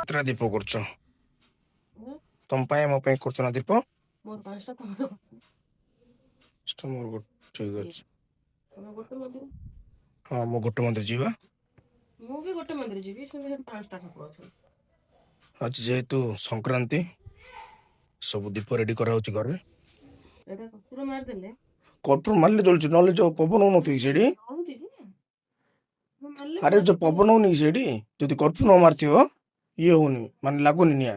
କେତେଟା ଦୀପ କରୁଛ? ତମ ପାଇଁ ମୋ ପାଇଁ କରୁଛ ନା ଦୀପ? ମୋର 5ଟା ମୋର ଗୋଟେ ଠିକ ଅଛି। ତମେ ଗୋଟେ ମନ୍ଦିର ହଁ ମୁଁ ଗୋଟେ ମନ୍ଦିର ଯିବା। ମୁଁ ବି ଗୋଟେ ମନ୍ଦିର ଯିବି, ସେମିତି 5ଟା ଠାକୁର ଅଛନ୍ତି। ଆଜି ଯେହେତୁ ସଂକ୍ରାନ୍ତି ସବୁ ଦୀପ ରେଡି କରାହଉଛି ଘରେ। ଏଇଟା କର୍ପୂର ମାରିଦେଲେ କର୍ପୂର ମାରିଲେ ଜଳୁଛି, ନହେଲେ ଯୋଉ ପବନ ହଉନଥିବ ସେଠି। ଜଳୁଛି ଯେ ମାରିଲେ ଆରେ ଯୋଉ ପବନ ହଉନି ସେଠି, ଯଦି କର୍ପୂର ନ ମାରିଥିବ ଇଏ ହଉନି, ମାନେ ଲାଗୁନି ନିଆଁ।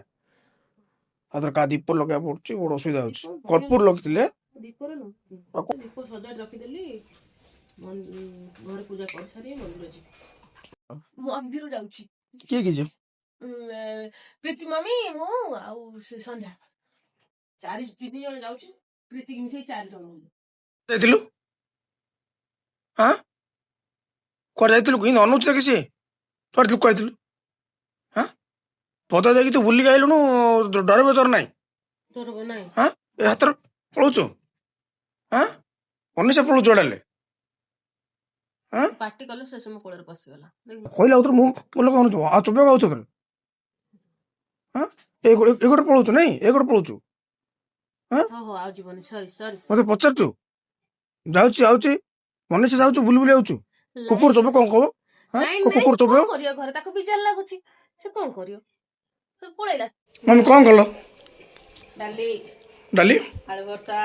ଆದ್ರೆ କା ଦୀପ ଲଗେଇବା ପଡୁଛି, ବଡ ଅସୁବିଧା ହଉଛି। କର୍ପୂର ଲଗେଇଥିଲେ ଦୀପରେ ଦୀପ ସଜାଡି ରଖିଦେଲି, ଘରେ ପୂଜା କରିସାରି ମନ୍ଦିର ଯିବି। ମନ୍ଦିର ଯାଉଛି। କିଏ କିଏ ଯିବ? ପ୍ରୀତି ମାମି, ମୁଁ ଆଉ ସେ ସନ୍ଧ୍ୟା, 3 ଜଣ ଯାଉଛି। ପ୍ରୀତି କି ମିଶେଇ 4 ଜଣ ଯାଇଥିଲୁ? ହଁ କୁଆଡେ ଯାଇଥିଲୁ? କିନ୍ତୁ ଅନଉଛୁ ଦେଖି ସିଏ କୁଆଡେ ଯାଇଥିଲୁ? ହଁ ପଦା ଯାଇକି ତୁ ବୁଲିକି ଆଇଲୁଣୁ, ଡରିବ ତୋର ନାହିଁ? ତୋର ନାହିଁ ହଁ ଏ ହାତରେ ପଳଉଛୁ? ହଁ ଅନିଶା ପଳଉଛୁ ଆଡେ? ପାଟି କଲେ ସେ ସମୟ କୋଳରେ ପଶିଗଲା। କହିଲା ଆଉଥରେ ମୁଁ ଲୋକ ଅନୁଛୁ ଆଉ ଚୋପେ ଗାଉଛୁ ଥରେ। ହଁ ଏଗୋଟେ ପଳଉଛୁ ନାଇଁ, ଏଗୋଟେ ପଳଉଛୁ। ହଁ ଆଉ ଯିବନି, ସରି ମତେ ପଚାରୁଛୁ? ଯାଉଛି ମନୀଷା ଯାଉଛୁ, ବୁଲି ବୁଲି ଯାଉଛୁ। କୁକୁର ଚୋପ କଣ କହ? କୁକୁର ଚୋପ କରିବ ଘରେ, ତାକୁ ବିଜାର ଲାଗୁଛି, ସେ କଣ କରିବ? ପଳେଇଲା। ମମି କଣ କଲ? ଡାଲି ଆଳୁ ଭର୍ତ୍ତା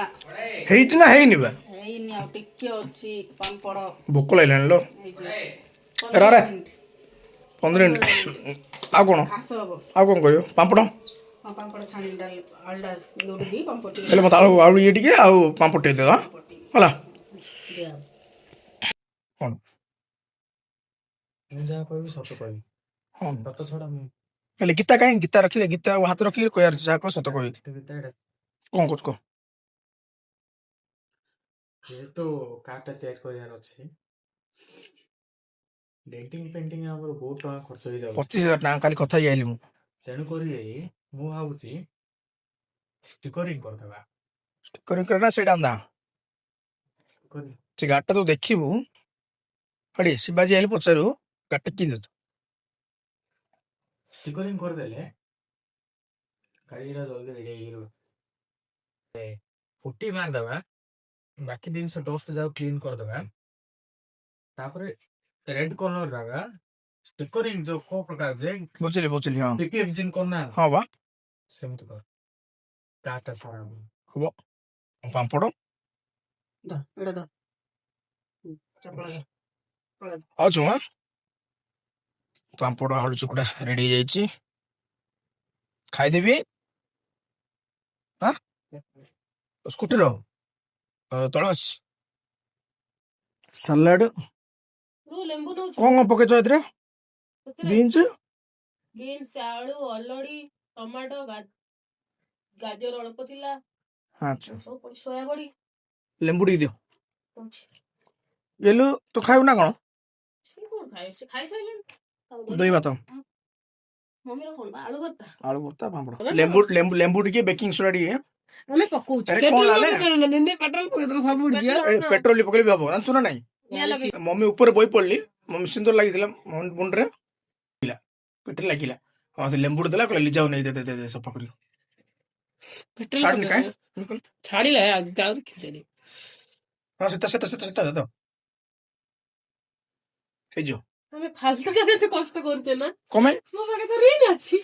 ହେଇଛି ନା ହେଇନି? ବା ହେଇନି, ଆଉ ଟିକେ ଅଛି। ପାମ୍ପଡ ଭୋକ ଲାଗିଲାଣି ଲୋ। 15 ମିନିଟ୍। ଆଉ କଣ କରିବ? ପାମ୍ପଡ଼ ହେଲେ ମତେ ଆଳୁ ଇଏ ଟିକେ ଆଉ ପାମ୍ପଡ଼ ଟିକେ ଦେବା ହେଲା। କଣ ମୁଁ ଯାହା କହିବି ସତ କହିବି। ହଁ ସତ ଛଡା ମୁଁ ହେଲେ ଗୀତା କାହିଁ ଗୀତା ରଖିଲେ, ଗୀତା ହାତ ରଖିକି କହିବାର ଯାହା କହ ସତ କହିବି। କଣ କରୁଛୁ କହ? ଯେହେତୁ କାର୍ଡଟା ତିଆରି କରିବାର ଅଛି, ଡେଣ୍ଟିଂ ପେଣ୍ଟିଂ ଆମର ବହୁତ ଟଙ୍କା ଖର୍ଚ୍ଚ ହେଇଯାଉଛି। 25,000 ଟଙ୍କା କାଲି କଥା ହେଇ ଆଇଲି ମୁଁ। ତେଣୁକରି ମୁଁ ଭାବୁଛି ଷ୍ଟିକରିଂ କରିଦେବା। ଷ୍ଟିକରିଂ କରିବା ସେଇଟା ଆନ୍ଦା ସେ ଗାଡିଟା ତୁ ଦେଖିବୁ ହଡ଼ି ଶିବାଜୀ ଆଇଲେ ପଚାରୁ ଗାଡିଟା କିଣିଛୁ। ଷ୍ଟିକରିଂ କରିଦେଲେ ଗାଡିଟା ଜଲ୍ଦି ରେଡି ହେଇଯିବ। ପୁଟି ମାରିଦେବା, ବାକି ଜିନିଷ ଡଷ୍ଟ ଯାକ କ୍ଲିନ୍ କରିଦେବା, ତାପରେ ରେଡ୍ କଲର ରାଗା ଷ୍ଟିକରିଂ ଯୋଉ କୋଉ ପ୍ରକାର ଯେ ବୁଝିଲି ହଁ ପିପିଏଫ ଜିନ୍ କରନା। ହଁ ବା ସେମିତି କର, କାର୍ଟା ସାରା ହବ। ପାମ୍ପଡ଼ ଆଉଛୁ? ପାମ୍ପଡ଼ ଆଳୁ ଚୁକୁଟା ରେଡି ହେଇଯାଇଛି, ଖାଇଦେବି। ସ୍କୁଟିର ତଳ ଅଛି। ସାଲାଡ କଣ ପକେଇଛ ଏଥିରେ? ବିନ୍ସ, ଆଳୁ, ଅଲଡି, ଟମାଟୋ, ଗାଜର ଅଳ୍ପ ଥିଲା, ସୋୟା ବଡି, ଲେମ୍ବୁ ଟିକେ ଦିଅ। ଗେଲୁ ତୁ ଖାଇବୁ ନା କଣ? ଦହି ଭାତ, ଆଳୁ ଭର୍ତ୍ତା, ପାମ୍ପଡ଼, ଲେମ୍ବୁ ଟିକେ, ବେକିଂ ସୋଡା ଟିକେ ଆମେ ପକଉଛୁ। ପେଟ୍ରୋଲ ପକେଇଲେ ହବ, ଜାଣିଛୁ ନା ନାଇଁ? ମମି ଉପରେ ବହି ପଡିଲି, ମମି ସୁନ୍ଦର ଲାଗିଥିଲା ମୁଣ୍ଡରେ ପେଟରେ ଲାଗିଲା। ହଁ ସେ ଲେମ୍ବୁ ଦେଲା, କହିଲା ଲିଜାଉ ନେଇ ଦେ ସଫା କରିବ। ଛାଡ଼ିଲା ହଁ ସେତ ହେଇଯିବ। ଆମେ ଫାଲତୁ କେତେ କଷ୍ଟ କରୁଛେ ନା? କମେ ମୋ ପାଖରେ ତ ରିନ୍ ଅଛି।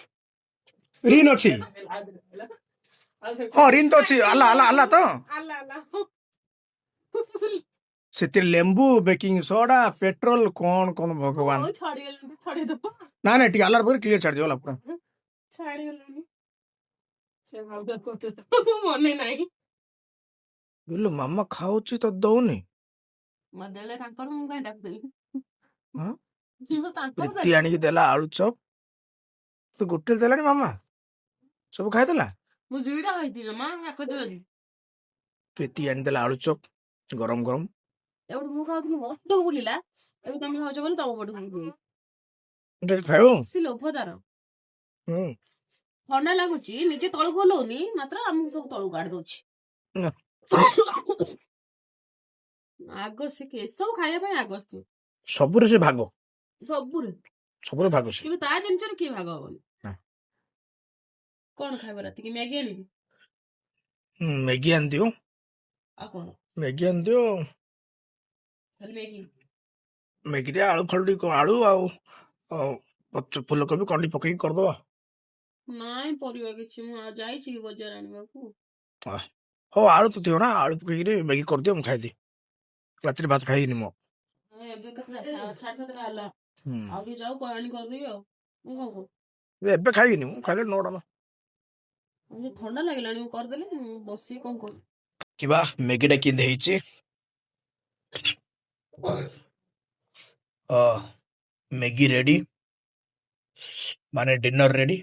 ହଁ ରିନ୍ ତ ଅଛି। ଆଲା ତ ସେଥିରେ ଲେମ୍ବୁ, ବେକିଂ ସୋଡା, ପେଟ୍ରୋଲ କଣ ଭଗବାନ। ନାଇଁ ଟିକେ ଆଲାର ପରେ କ୍ଲିୟର ଛାଡିଯିବ ପୁରା। ମନେ ନାହିଁ। ମାମା ଖାଉଛି ତ ଦଉନି। ପ୍ରୀତି ଆଣିକି ଦେଲା ଆଳୁ ଚପ, ତୁ ଗୋଟେ ଦେଲାଣି ମାମା ସବୁ ଖାଇଦେଲା। ପ୍ରୀତି ଆଣିଦେଲା ଆଳୁ ଚପ ଗରମ ଗରମ। ମୁଁ ଖାଉଥିଲି ମସ୍ତ ବୁଲିଲା, ଏବେ ତମେ ଖାଉଛ ବୋଲି ତମ ପଟକୁ ଖାଇବ। ଲୋଭ ତାର ଥଣ୍ଡା ଲାଗୁଛି, ନିଜେ ତଳକୁ ଓହ୍ଲଉନି, ମାତ୍ର ଆମକୁ ସବୁ ତଳକୁ କାଢି ଦଉଛି। ଆଗ ଶିଖେ ଏସବୁ ଖାଇବା ପାଇଁ, ଆଗ ସବୁରେ ସେ ଭାଗ, ସବୁରେ ଭାଗ, ସେ ତା ଜିନିଷରେ କିଏ ଭାଗ ହବନି। କଣ ଖାଇବ ରାତିକି? ମ୍ୟାଗି ଆଣିବି ମ୍ୟାଗି ଆଣିଦିଅ ଆଉ କଣ? ମ୍ୟାଗି ଆଣିଦିଅ ଖାଲି ମ୍ୟାଗି? ମ୍ୟାଗିରେ ଆଳୁ ଫାଳୁ ଟିକେ ଆଳୁ ଆଉ ଫୁଲକୋବି କଣ୍ଡି ପକେଇକି କରିଦବା। ନାଇଁ ପରିବା କିଛି, ମୁଁ ଆଉ ଯାଇଛି କି ବଜାର ଆଣିବାକୁ? ହଉ ଆଳୁ ତ ଥିବ ନା, ଆଳୁ ପକେଇକିରି ମ୍ୟାଗି କରିଦିଅ, ମୁଁ ଖାଇଦିଏ। ରାତିରେ ଭାତ ଖାଇବିନି ମୁଁ। ଏବେ ତ 7:30 ହେଲା, ଆଉ ଟିକେ ଯାଉ ଆଣି କରିଦେବି ଆଉ। ମୁଁ କଣ କହୁଛି? ଏବେ ଖାଇବିନି ମୁଁ, ଖାଇଲେ 9ଟା। ଥଣ୍ଡା ଲାଗିଲାଣି, ମୁଁ କରିଦେଲି, ମୁଁ ବସିକି କଣ କରୁଛି? କିବା ମ୍ୟାଗିଟା କେମିତି ହେଇଛି? ମ୍ୟାଗି ରେଡି, ମାନେ ଡିନର ରେଡି।